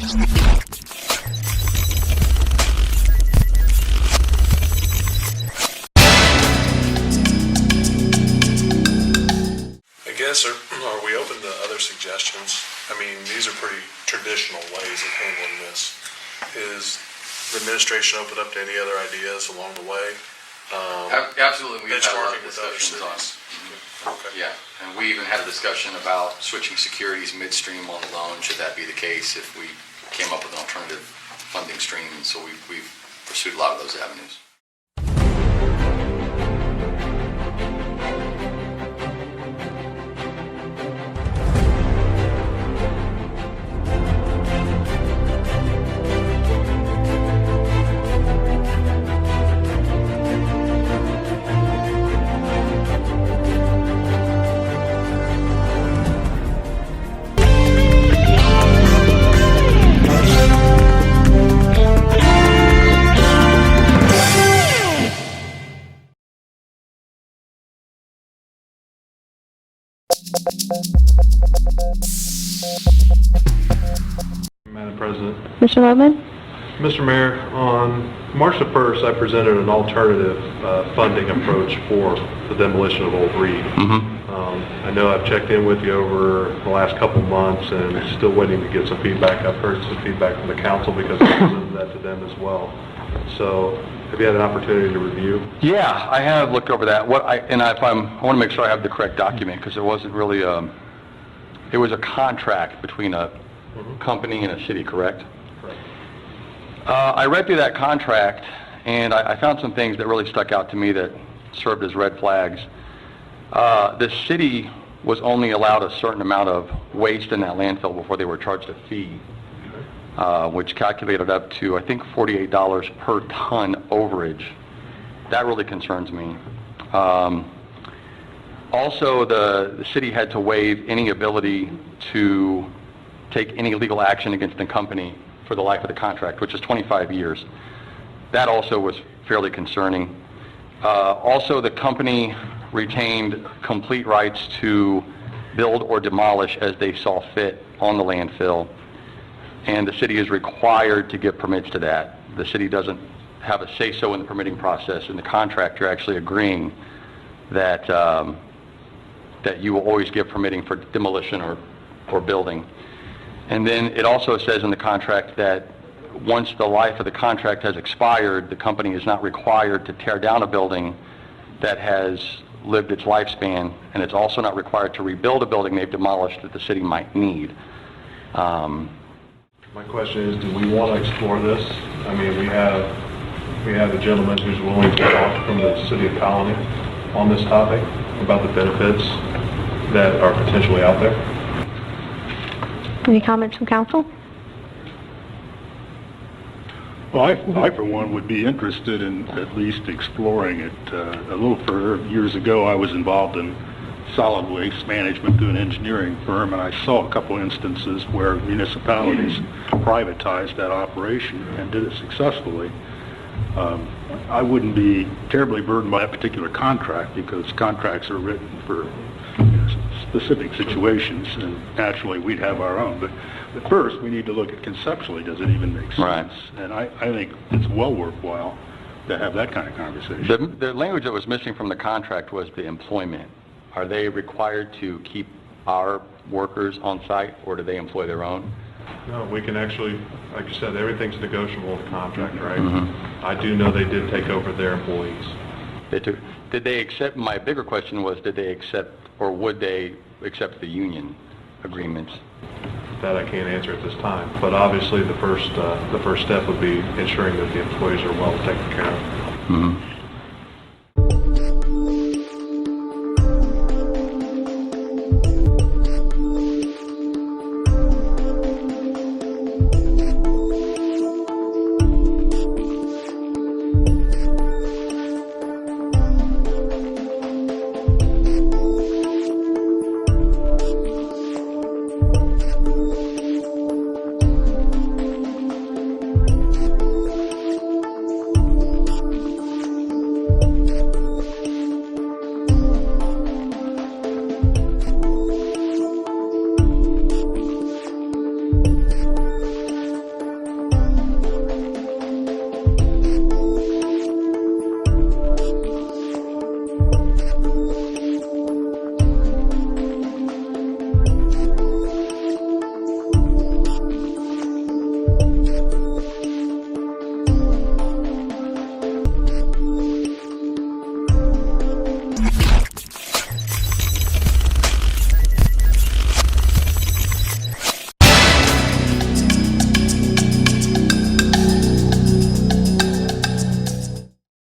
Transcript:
Are we open to other suggestions? I mean, these are pretty traditional ways of handling this. Is the administration open up to any other ideas along the way? Absolutely, we've had a lot of Benchmarking with other discussions on. cities. Okay. Yeah, and we even had a discussion about switching securities midstream on the loan, should that be the case, if we came up with an alternative funding stream, and so we've pursued a lot of those avenues. Madam President. Mr. Lopeman? Mr. Mayor, on March the 1st, I presented an alternative funding approach for the demolition of Old Reed. I know I've checked in with you over the last couple months and still waiting to get some feedback. I've heard some feedback from the council because I presented that to them as well. So have you had an opportunity to review? Yeah, I have looked over that. I want to make sure I have the correct document because it wasn't really it was a contract between a company and a city, correct? Correct. I read through that contract and I found some things that really stuck out to me that served as red flags. The city was only allowed a certain amount of waste in that landfill before they were charged a fee, which calculated up to, I think, $48 per ton overage. That really concerns me. Also, the city had to waive any ability to take any legal action against the company for the life of the contract, which is 25 years. That also was fairly concerning. Also, the company retained complete rights to build or demolish as they saw fit on the landfill, and the city is required to give permits to that. The city doesn't have a say-so in the permitting process. In the contract, you're actually agreeing that that you will always give permitting for demolition or building. And then it also says in the contract that once the life of the contract has expired, the company is not required to tear down a building that has lived its lifespan, and it's also not required to rebuild a building they've demolished that the city might need. My question is, do we want to explore this? I mean, we have a gentleman who's willing to talk from the city of Colony on this topic about the benefits that are potentially out there. Any comments from council? Well, I for one would be interested in at least exploring it a little further. Years ago, I was involved in solid waste management through an engineering firm, and I saw a couple instances where municipalities privatized that operation and did it successfully. I wouldn't be terribly burdened by that particular contract because contracts are written for specific situations, and naturally we'd have our own. But first, we need to look at conceptually, does it even make sense? Right. And I think it's well worthwhile to have that kind of conversation. The language that was missing from the contract was the employment. Are they required to keep our workers on site, or do they employ their own? No, we can actually, like you said, everything's negotiable with the contract, right? I do know they did take over their employees. Did they accept, my bigger question was, did they accept, or would they accept the union agreements? That I can't answer at this time, but obviously the first step would be ensuring that the employees are well taken care of.